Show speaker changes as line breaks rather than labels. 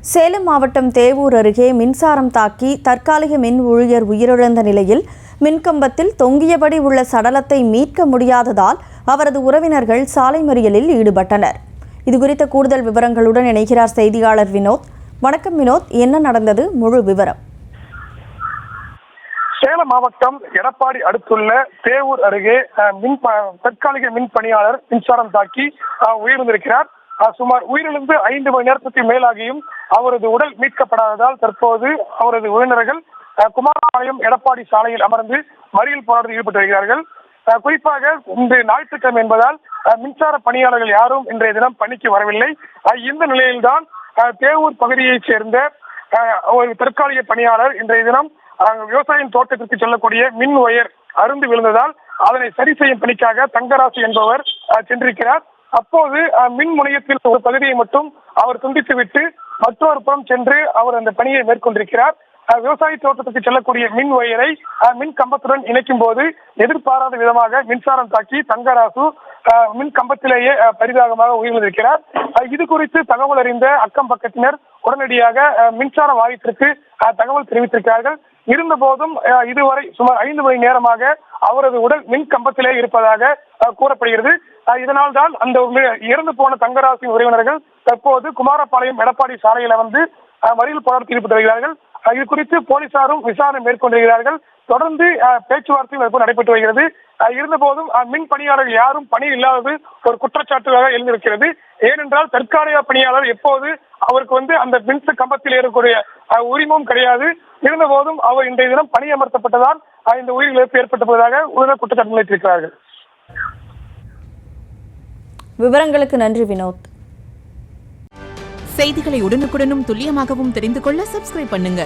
சேலம் மாவட்டம் தேவூர் அருகே மின்சாரம் தாக்கி தற்காலிக மின் ஊழியர் உயிரிழந்த நிலையில் மின்கம்பத்தில் தொங்கியபடி உள்ள சடலத்தை மீட்க முடியாததால் அவரது உறவினர்கள் சாலை மறியலில் ஈடுபட்டனர். இதுகுறித்த கூடுதல் விவரங்களுடன் இணைகிறார் செய்தியாளர் வினோத். வணக்கம் வினோத், என்ன நடந்தது? முழு விவரம்.
சேலம் மாவட்டம் எடப்பாடி அடுத்துள்ள தேவூர் அருகே தற்காலிக மின் பணியாளர் மின்சாரம் தாக்கி உயிரிழந்திருக்கிறார். சுமார் உயிரிழந்து 5 மணி நேரத்துக்கு மேலாகியும் அவரது உடல் மீட்கப்படாததால் தற்போது அவரது உறவினர்கள் குமாரபாளையம் எடப்பாடி சாலையில் அமர்ந்து மறியல் போராட்டத்தில் ஈடுபட்டு வருகிறார்கள். குறிப்பாக இந்த ஞாயிற்றுக்கிழமை என்பதால் மின்சார பணியாளர்கள் யாரும் இன்றைய தினம் பணிக்கு வரவில்லை. இந்த நிலையில்தான் தேவூர் பகுதியைச் சேர்ந்த ஒரு தற்காலிக பணியாளர் இன்றைய தினம் விவசாயம் தோட்டத்திற்கு செல்லக்கூடிய மின் ஒயர் அருந்து விழுந்ததால் அதனை சரி செய்யும் பணிக்காக தங்கராசு என்பவர் சென்றிருக்கிறார். அப்போது மின் முனையத்தில் ஒரு பகுதியை மட்டும் அவர் துண்டித்துவிட்டு மற்றொரு புறம் சென்று அவர் அந்த பணியை மேற்கொண்டிருக்கிறார். விவசாய தோட்டத்துக்கு செல்லக்கூடிய மின் ஒயரை மின் கம்பத்துடன் இணைக்கும் போது எதிர்பாராத விதமாக மின்சாரம் தாக்கி தங்கராசு மின் கம்பத்திலேயே பரிதாபமாக உயிரிழந்திருக்கிறார். இது குறித்து தகவல் அறிந்த அக்கம் பக்கத்தினர் உடனடியாக மின்சார வாரியத்திற்கு தகவல் தெரிவித்திருக்கிறார்கள். இருந்த போதும் இதுவரை சுமார் 5 மணி நேரமாக அவரது உடல் மின் கம்பத்திலே இருப்பதாக கூறப்படுகிறது. இதனால் தான் அந்த இறந்து போன தங்கராசின் உறவினர்கள் தற்போது குமாரபாளையம் எடப்பாடி சாலையில வந்து மறியல் போராட்டத்தில் ஈடுபட்டு வருகிறார்கள். இது குறித்து போலீசாரும் விசாரணை மேற்கொண்டிருக்கிறார்கள். தொடர்ந்து பேச்சுவார்த்தை நடைபெற்று வருகிறது. இருந்த போதும் மின் பணியாளர்கள் யாரும் பணியில் இல்லாதது ஒரு குற்றச்சாட்டாக எழுந்திருக்கிறது. ஏனென்றால் தற்காலிக பணியாளர் எப்போது அவருக்கு அந்த மின் கம்பத்தில் ஏறக்கூடிய உரிமம் கிடையாது. இருந்த போதும் அவர் இன்றைய தினம் பணி அமர்த்தப்பட்டதால் இந்த உயிரிழப்பு ஏற்பட்டதாக உடனே குற்றச்சாட்டு முன்வைத்திருக்கிறார்கள்.
விவரங்களுக்கு நன்றி வினோத்.
செய்திகளை உடனுக்குடனும் துல்லியமாகவும் தெரிந்து கொள்ள சப்ஸ்கிரைப் பண்ணுங்க.